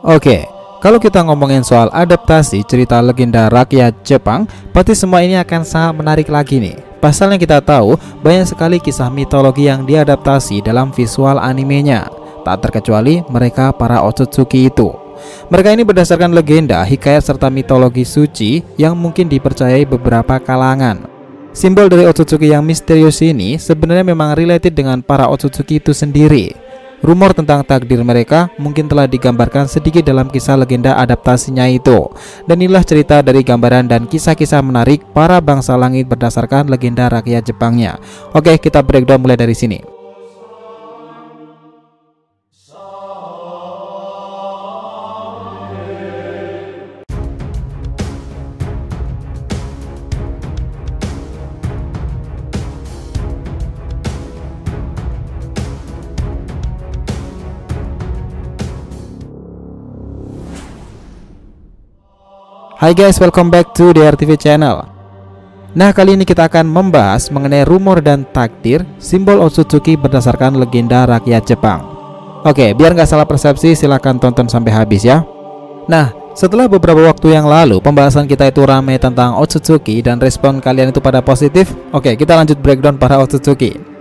Oke, kalau kita ngomongin soal adaptasi cerita legenda rakyat Jepang, pasti semua ini akan sangat menarik lagi nih. Pasalnya kita tahu banyak sekali kisah mitologi yang diadaptasi dalam visual animenya. Tak terkecuali mereka para Otsutsuki itu. Mereka ini berdasarkan legenda, hikayat serta mitologi suci yang mungkin dipercayai beberapa kalangan. Simbol dari Otsutsuki yang misterius ini sebenarnya memang related dengan para Otsutsuki itu sendiri. Rumor tentang takdir mereka mungkin telah digambarkan sedikit dalam kisah legenda adaptasinya itu. Dan inilah cerita dari gambaran dan kisah-kisah menarik para bangsa langit berdasarkan legenda rakyat Jepangnya. Oke, kita breakdown mulai dari sini. Hai guys, welcome back to DRTV channel. Nah, kali ini kita akan membahas mengenai rumor dan takdir simbol Otsutsuki berdasarkan legenda rakyat Jepang. Oke, biar nggak salah persepsi, silahkan tonton sampai habis ya. Nah, setelah beberapa waktu yang lalu pembahasan kita itu ramai tentang Otsutsuki dan respon kalian itu pada positif. Oke, kita lanjut breakdown para Otsutsuki.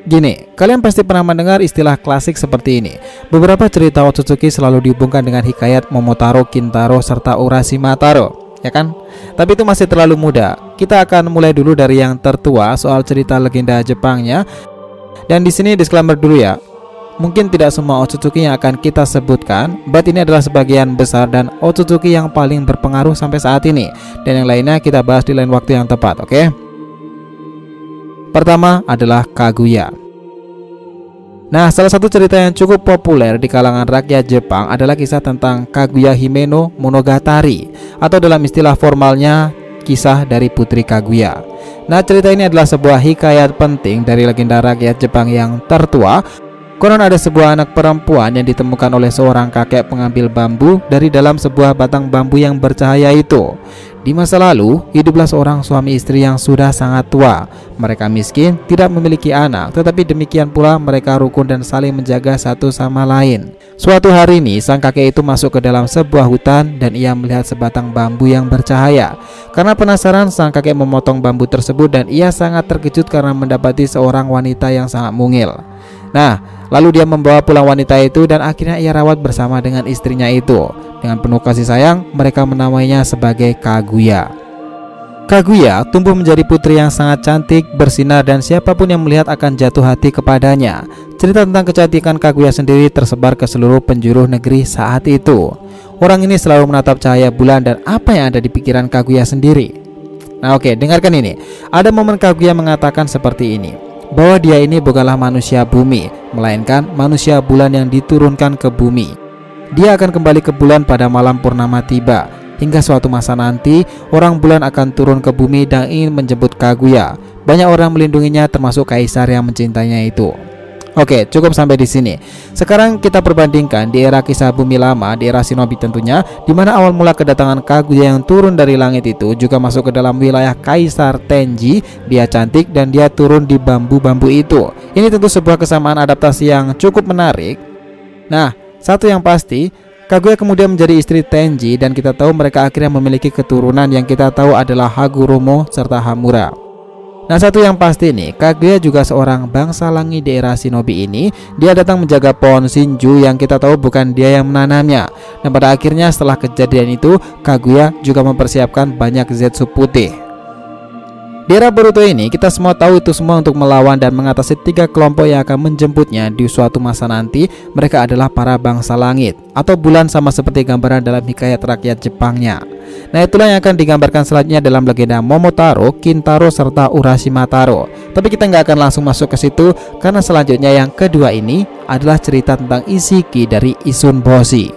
Gini, kalian pasti pernah mendengar istilah klasik seperti ini. Beberapa cerita Otsutsuki selalu dihubungkan dengan hikayat Momotaro, Kintaro, serta Urashimataro, ya kan? Tapi itu masih terlalu muda. Kita akan mulai dulu dari yang tertua soal cerita legenda Jepangnya. Dan di sini disclaimer dulu ya. Mungkin tidak semua Otsutsuki yang akan kita sebutkan, but ini adalah sebagian besar dan Otsutsuki yang paling berpengaruh sampai saat ini. Dan yang lainnya kita bahas di lain waktu yang tepat, oke? Pertama adalah Kaguya. Nah, salah satu cerita yang cukup populer di kalangan rakyat Jepang adalah kisah tentang Kaguya Hime no Monogatari, atau dalam istilah formalnya kisah dari Putri Kaguya. Nah, cerita ini adalah sebuah hikayat penting dari legenda rakyat Jepang yang tertua. Konon ada sebuah anak perempuan yang ditemukan oleh seorang kakek pengambil bambu dari dalam sebuah batang bambu yang bercahaya itu. Di masa lalu, hiduplah seorang suami istri yang sudah sangat tua. Mereka miskin, tidak memiliki anak, tetapi demikian pula mereka rukun dan saling menjaga satu sama lain. Suatu hari ini, sang kakek itu masuk ke dalam sebuah hutan dan ia melihat sebatang bambu yang bercahaya. Karena penasaran, sang kakek memotong bambu tersebut dan ia sangat terkejut karena mendapati seorang wanita yang sangat mungil. Nah, lalu dia membawa pulang wanita itu dan akhirnya ia rawat bersama dengan istrinya itu. Dengan penuh kasih sayang, mereka menamainya sebagai Kaguya. Kaguya tumbuh menjadi putri yang sangat cantik, bersinar, dan siapapun yang melihat akan jatuh hati kepadanya. Cerita tentang kecantikan Kaguya sendiri tersebar ke seluruh penjuru negeri saat itu. Orang ini selalu menatap cahaya bulan dan apa yang ada di pikiran Kaguya sendiri. Nah oke, dengarkan ini. Ada momen Kaguya mengatakan seperti ini, bahwa dia ini bukanlah manusia bumi, melainkan manusia bulan yang diturunkan ke bumi. Dia akan kembali ke bulan pada malam purnama tiba. Hingga suatu masa nanti, orang bulan akan turun ke bumi dan ingin menjemput Kaguya. Banyak orang melindunginya, termasuk kaisar yang mencintainya itu. Oke, cukup sampai di sini. Sekarang kita perbandingkan di era kisah bumi lama, di era Shinobi tentunya, di mana awal mula kedatangan Kaguya yang turun dari langit itu juga masuk ke dalam wilayah Kaisar Tenji. Dia cantik dan dia turun di bambu-bambu itu. Ini tentu sebuah kesamaan adaptasi yang cukup menarik. Nah, satu yang pasti, Kaguya kemudian menjadi istri Tenji dan kita tahu mereka akhirnya memiliki keturunan yang kita tahu adalah Hagoromo serta Hamura. Nah, satu yang pasti nih, Kaguya juga seorang bangsa langit di era Shinobi ini. Dia datang menjaga pohon Shinju yang kita tahu bukan dia yang menanamnya. Dan pada akhirnya setelah kejadian itu, Kaguya juga mempersiapkan banyak zetsu putih. Di era Boruto ini, kita semua tahu itu semua untuk melawan dan mengatasi 3 kelompok yang akan menjemputnya di suatu masa nanti. Mereka adalah para bangsa langit atau bulan, sama seperti gambaran dalam hikayat rakyat Jepangnya. Nah, itulah yang akan digambarkan selanjutnya dalam legenda Momotaro, Kintaro, serta Urashimataro. Tapi kita nggak akan langsung masuk ke situ, karena selanjutnya yang kedua ini adalah cerita tentang Ishiki dari Isun Boshi.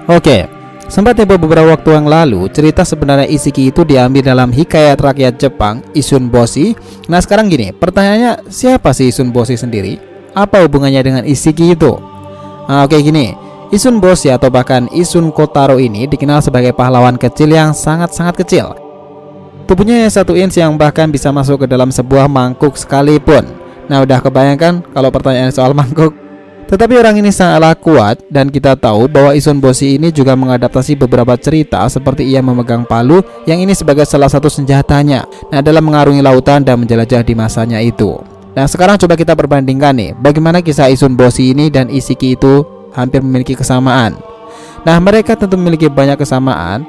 Oke, sempat tempo beberapa waktu yang lalu, cerita sebenarnya Ishiki itu diambil dalam hikayat rakyat Jepang, Isun Boshi. Nah, sekarang gini, pertanyaannya, siapa sih Isun Boshi sendiri? Apa hubungannya dengan Ishiki itu? Nah, oke gini, Isun Boshi atau bahkan Isun Kotaro ini dikenal sebagai pahlawan kecil yang sangat-sangat kecil. Tubuhnya 1 inch yang bahkan bisa masuk ke dalam sebuah mangkuk sekalipun. Nah, udah kebayangkan kalau pertanyaan soal mangkuk? Tetapi orang ini sangatlah kuat, dan kita tahu bahwa Isun Boshi ini juga mengadaptasi beberapa cerita seperti ia memegang palu yang ini sebagai salah satu senjatanya dalam mengarungi lautan dan menjelajah di masanya itu. Nah, sekarang coba kita perbandingkan nih, bagaimana kisah Isun Boshi ini dan Isshiki itu hampir memiliki kesamaan. Nah, mereka tentu memiliki banyak kesamaan.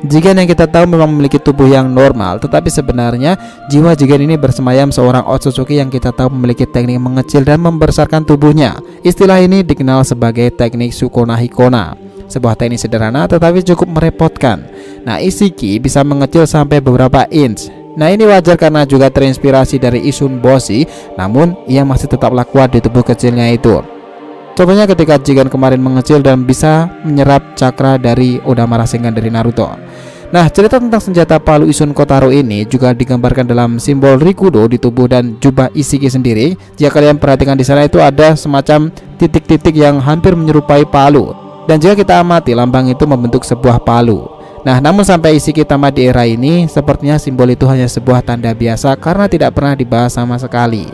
Jigen yang kita tahu memang memiliki tubuh yang normal, tetapi sebenarnya jiwa Jigen ini bersemayam seorang Otsutsuki yang kita tahu memiliki teknik mengecil dan membesarkan tubuhnya. Istilah ini dikenal sebagai teknik Sukona Hikona, sebuah teknik sederhana tetapi cukup merepotkan. Nah, Isshiki bisa mengecil sampai beberapa inch. Nah, ini wajar karena juga terinspirasi dari Isun Boshi, namun ia masih tetaplah kuat di tubuh kecilnya itu. Contohnya ketika Jigen kemarin mengecil dan bisa menyerap cakra dari Odama Rasengan dari Naruto. Nah, cerita tentang senjata palu Isun Kotaro ini juga digambarkan dalam simbol Rikudo di tubuh dan jubah Isshiki sendiri. Jika kalian perhatikan di sana itu ada semacam titik-titik yang hampir menyerupai palu. Dan jika kita amati, lambang itu membentuk sebuah palu. Nah, namun sampai Isshiki tamat di era ini, sepertinya simbol itu hanya sebuah tanda biasa karena tidak pernah dibahas sama sekali.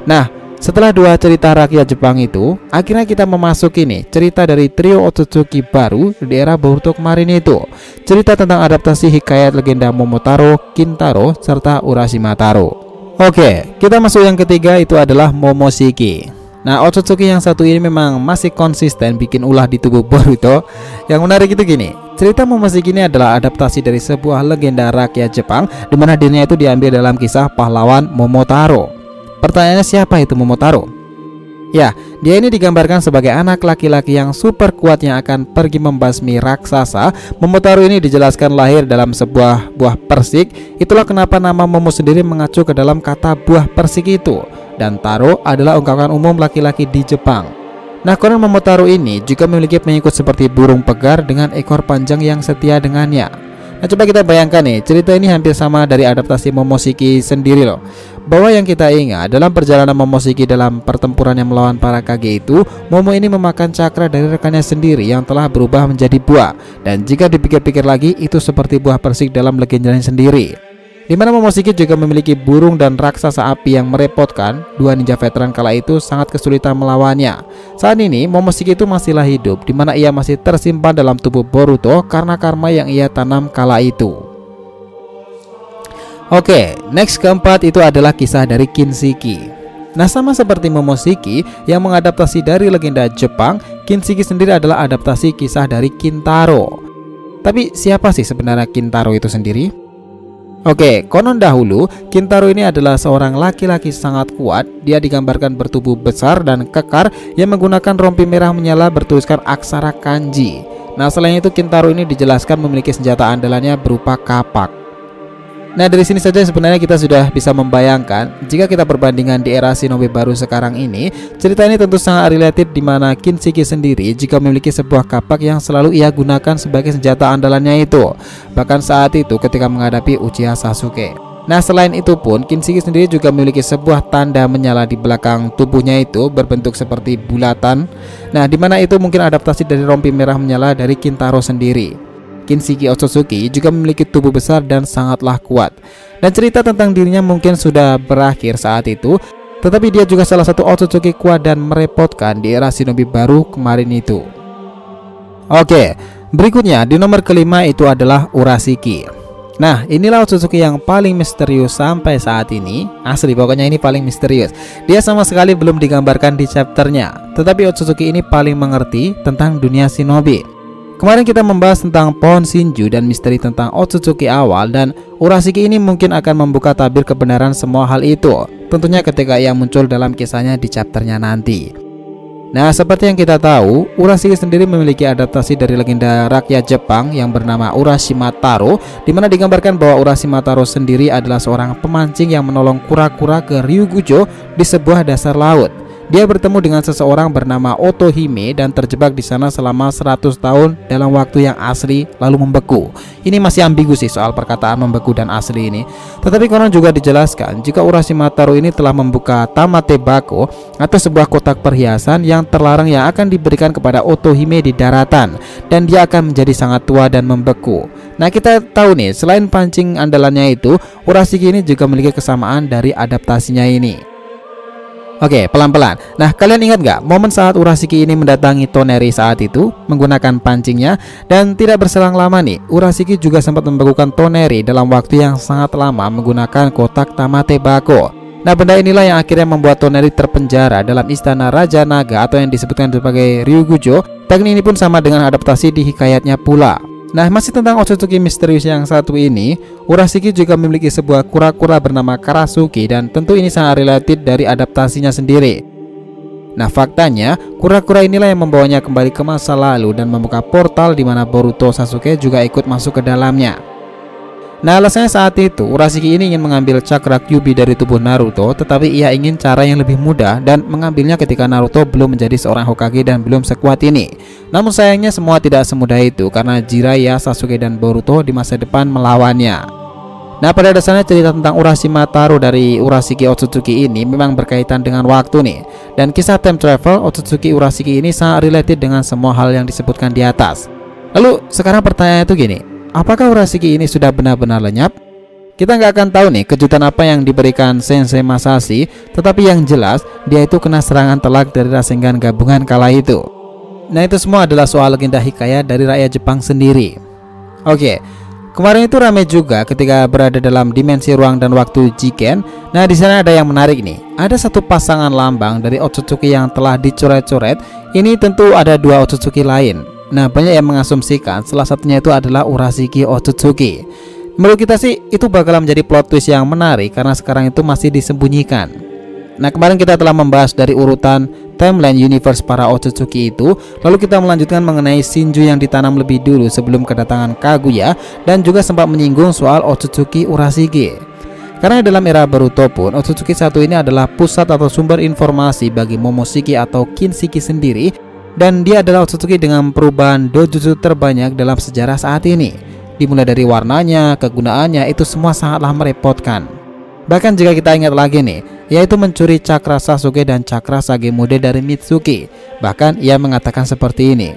Nah, setelah dua cerita rakyat Jepang itu, akhirnya kita memasuki nih cerita dari trio Otsutsuki baru di era Boruto kemarin itu. Cerita tentang adaptasi hikayat legenda Momotaro, Kintaro, serta Urashima Taro. Oke, kita masuk yang ketiga, itu adalah Momoshiki. Nah, Otsutsuki yang satu ini memang masih konsisten bikin ulah di tubuh Boruto. Yang menarik itu gini, cerita Momoshiki ini adalah adaptasi dari sebuah legenda rakyat Jepang, di mana dirinya itu diambil dalam kisah pahlawan Momotaro. Pertanyaannya, siapa itu Momotaro? Ya, dia ini digambarkan sebagai anak laki-laki yang super kuat yang akan pergi membasmi raksasa. Momotaro ini dijelaskan lahir dalam sebuah buah persik. Itulah kenapa nama Momo sendiri mengacu ke dalam kata buah persik itu. Dan Taro adalah ungkapan umum laki-laki di Jepang. Nah, konon Momotaro ini juga memiliki pengikut seperti burung pegar dengan ekor panjang yang setia dengannya. Nah, coba kita bayangkan nih, cerita ini hampir sama dari adaptasi Momoshiki sendiri loh. Bahwa yang kita ingat dalam perjalanan Momoshiki dalam pertempuran yang melawan para Kage itu, Momo ini memakan cakra dari rekannya sendiri yang telah berubah menjadi buah. Dan jika dipikir-pikir lagi, itu seperti buah persik dalam legendanya sendiri. Di mana Momoshiki juga memiliki burung dan raksasa api yang merepotkan. Dua ninja veteran kala itu sangat kesulitan melawannya. Saat ini Momoshiki itu masihlah hidup, di mana ia masih tersimpan dalam tubuh Boruto karena karma yang ia tanam kala itu. Oke, next keempat itu adalah kisah dari Kinshiki. Nah, sama seperti Momoshiki yang mengadaptasi dari legenda Jepang, Kinshiki sendiri adalah adaptasi kisah dari Kintaro. Tapi siapa sih sebenarnya Kintaro itu sendiri? Oke, konon dahulu Kintaro ini adalah seorang laki-laki sangat kuat. Dia digambarkan bertubuh besar dan kekar yang menggunakan rompi merah menyala bertuliskan aksara kanji. Nah, selain itu Kintaro ini dijelaskan memiliki senjata andalannya berupa kapak. Nah, dari sini saja sebenarnya kita sudah bisa membayangkan jika kita perbandingan di era shinobi baru sekarang ini, cerita ini tentu sangat related, di mana Kinshiki sendiri jika memiliki sebuah kapak yang selalu ia gunakan sebagai senjata andalannya itu, bahkan saat itu ketika menghadapi Uchiha Sasuke. Nah, selain itu pun Kinshiki sendiri juga memiliki sebuah tanda menyala di belakang tubuhnya itu berbentuk seperti bulatan. Nah, di mana itu mungkin adaptasi dari rompi merah menyala dari Kintaro sendiri. Kinshiki Otsutsuki juga memiliki tubuh besar dan sangatlah kuat. Dan cerita tentang dirinya mungkin sudah berakhir saat itu, tetapi dia juga salah satu Otsutsuki kuat dan merepotkan di era shinobi baru kemarin itu. Oke, berikutnya di nomor kelima itu adalah Urashiki. Nah, inilah Otsutsuki yang paling misterius sampai saat ini. Asli, pokoknya ini paling misterius. Dia sama sekali belum digambarkan di chapternya, tetapi Otsutsuki ini paling mengerti tentang dunia shinobi. Kemarin kita membahas tentang pohon Shinju dan misteri tentang Otsutsuki awal, dan Urashiki ini mungkin akan membuka tabir kebenaran semua hal itu. Tentunya ketika ia muncul dalam kisahnya di chapternya nanti. Nah, seperti yang kita tahu, Urashiki sendiri memiliki adaptasi dari legenda rakyat Jepang yang bernama Urashima Taro, di mana digambarkan bahwa Urashima Taro sendiri adalah seorang pemancing yang menolong kura-kura ke Ryugujo di sebuah dasar laut. Dia bertemu dengan seseorang bernama Otohime dan terjebak di sana selama 100 tahun dalam waktu yang asli lalu membeku. Ini masih ambigu sih soal perkataan membeku dan asli ini. Tetapi konon juga dijelaskan jika Urashima Taro ini telah membuka tamate bako atau sebuah kotak perhiasan yang terlarang yang akan diberikan kepada Otohime di daratan, dan dia akan menjadi sangat tua dan membeku. Nah, kita tahu nih, selain pancing andalannya itu, Urashiki ini juga memiliki kesamaan dari adaptasinya ini. Oke, pelan-pelan. Nah, kalian ingat nggak momen saat Urashiki ini mendatangi Toneri saat itu menggunakan pancingnya? Dan tidak berselang lama nih, Urashiki juga sempat membekukan Toneri dalam waktu yang sangat lama menggunakan kotak Tamate Bako. Nah, benda inilah yang akhirnya membuat Toneri terpenjara dalam istana Raja Naga atau yang disebutkan sebagai Ryugujo. Teknik ini pun sama dengan adaptasi di hikayatnya pula. Nah, masih tentang Otsutsuki misterius yang satu ini, Urashiki juga memiliki sebuah kura-kura bernama Karasuki dan tentu ini sangat related dari adaptasinya sendiri. Nah, faktanya kura-kura inilah yang membawanya kembali ke masa lalu dan membuka portal di mana Boruto Sasuke juga ikut masuk ke dalamnya. Nah, alasannya saat itu Urashiki ini ingin mengambil cakra Kyuubi dari tubuh Naruto, tetapi ia ingin cara yang lebih mudah dan mengambilnya ketika Naruto belum menjadi seorang Hokage dan belum sekuat ini. Namun sayangnya semua tidak semudah itu karena Jiraiya, Sasuke dan Boruto di masa depan melawannya. Nah, pada dasarnya cerita tentang Urashi dari Urashiki Otsutsuki ini memang berkaitan dengan waktu nih. Dan kisah time travel Otsutsuki Urashiki ini sangat related dengan semua hal yang disebutkan di atas. Lalu sekarang pertanyaannya itu gini, apakah Urashiki ini sudah benar-benar lenyap? Kita nggak akan tahu nih kejutan apa yang diberikan Sensei Masashi, tetapi yang jelas dia itu kena serangan telak dari Rasengan gabungan kala itu. Nah, itu semua adalah soal legenda hikayat dari rakyat Jepang sendiri. Oke, kemarin itu ramai juga ketika berada dalam dimensi ruang dan waktu Jiken. Nah, di sana ada yang menarik nih. Ada satu pasangan lambang dari Otsutsuki yang telah dicoret-coret. Ini tentu ada dua Otsutsuki lain. Nah, banyak yang mengasumsikan salah satunya itu adalah Urashiki Otsutsuki. Menurut kita sih itu bakal menjadi plot twist yang menarik karena sekarang itu masih disembunyikan. Nah, kemarin kita telah membahas dari urutan timeline universe para Otsutsuki itu. Lalu kita melanjutkan mengenai Shinju yang ditanam lebih dulu sebelum kedatangan Kaguya, dan juga sempat menyinggung soal Otsutsuki Urashiki. Karena dalam era Boruto pun Otsutsuki satu ini adalah pusat atau sumber informasi bagi Momoshiki atau Kinshiki sendiri. Dan dia adalah Otsutsuki dengan perubahan dojutsu terbanyak dalam sejarah saat ini. Dimulai dari warnanya, kegunaannya, itu semua sangatlah merepotkan. Bahkan jika kita ingat lagi nih, yaitu mencuri cakra Sasuke dan cakra Sagemode dari Mitsuki. Bahkan ia mengatakan seperti ini,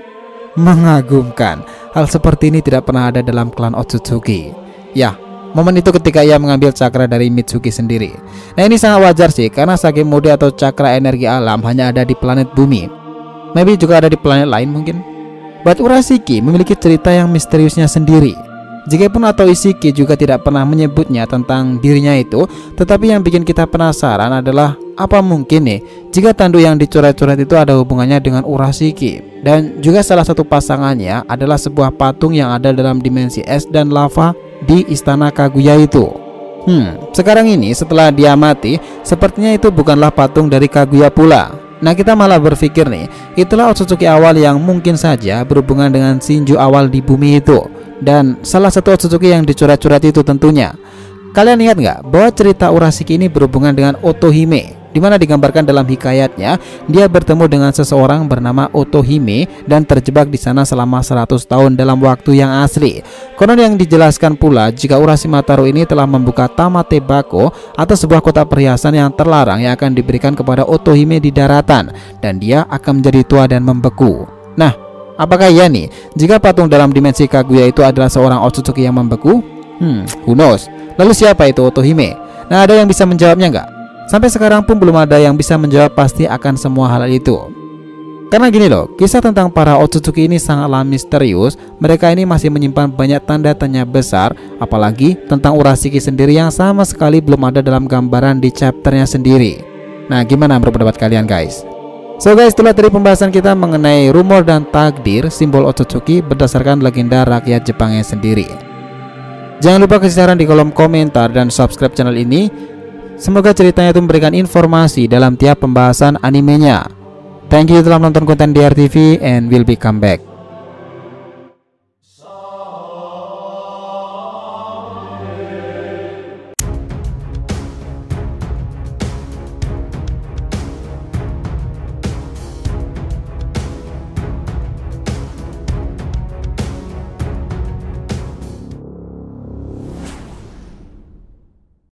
mengagumkan, hal seperti ini tidak pernah ada dalam klan Otsutsuki. Ya, momen itu ketika ia mengambil cakra dari Mitsuki sendiri. Nah, ini sangat wajar sih, karena Sagemode atau cakra energi alam hanya ada di planet bumi. Maybe juga ada di planet lain mungkin. But Urashiki memiliki cerita yang misteriusnya sendiri. Jikapun atau Ishiki juga tidak pernah menyebutnya tentang dirinya itu, tetapi yang bikin kita penasaran adalah apa mungkin nih jika tanduk yang dicoret-coret itu ada hubungannya dengan Urashiki. Dan juga salah satu pasangannya adalah sebuah patung yang ada dalam dimensi es dan lava di istana Kaguya itu. Sekarang ini setelah dia mati, sepertinya itu bukanlah patung dari Kaguya pula. Nah, kita malah berpikir nih, itulah Otsutsuki awal yang mungkin saja berhubungan dengan Shinju awal di bumi itu. Dan salah satu Otsutsuki yang dicoret-coret itu tentunya. Kalian ingat nggak bahwa cerita Urashiki ini berhubungan dengan Otohime, di mana digambarkan dalam hikayatnya dia bertemu dengan seseorang bernama Otohime dan terjebak di sana selama 100 tahun dalam waktu yang asli. Konon yang dijelaskan pula jika Urashi ini telah membuka Tamate Bako atau sebuah kotak perhiasan yang terlarang yang akan diberikan kepada Otohime di daratan, dan dia akan menjadi tua dan membeku. Nah, apakah iya nih jika patung dalam dimensi Kaguya itu adalah seorang Otsutsuki yang membeku? Who knows? Lalu siapa itu Otohime? Nah, ada yang bisa menjawabnya nggak? Sampai sekarang pun belum ada yang bisa menjawab pasti akan semua hal itu. Karena gini loh, kisah tentang para Otsutsuki ini sangatlah misterius. Mereka ini masih menyimpan banyak tanda tanya besar, apalagi tentang Urashiki sendiri yang sama sekali belum ada dalam gambaran di chapternya sendiri. Nah, gimana menurut pendapat kalian guys? So guys, itulah tadi pembahasan kita mengenai rumor dan takdir simbol Otsutsuki berdasarkan legenda rakyat Jepangnya sendiri. Jangan lupa kasih saran di kolom komentar dan subscribe channel ini. Semoga ceritanya itu memberikan informasi dalam tiap pembahasan animenya. Thank you telah menonton konten DRTV and will be come back.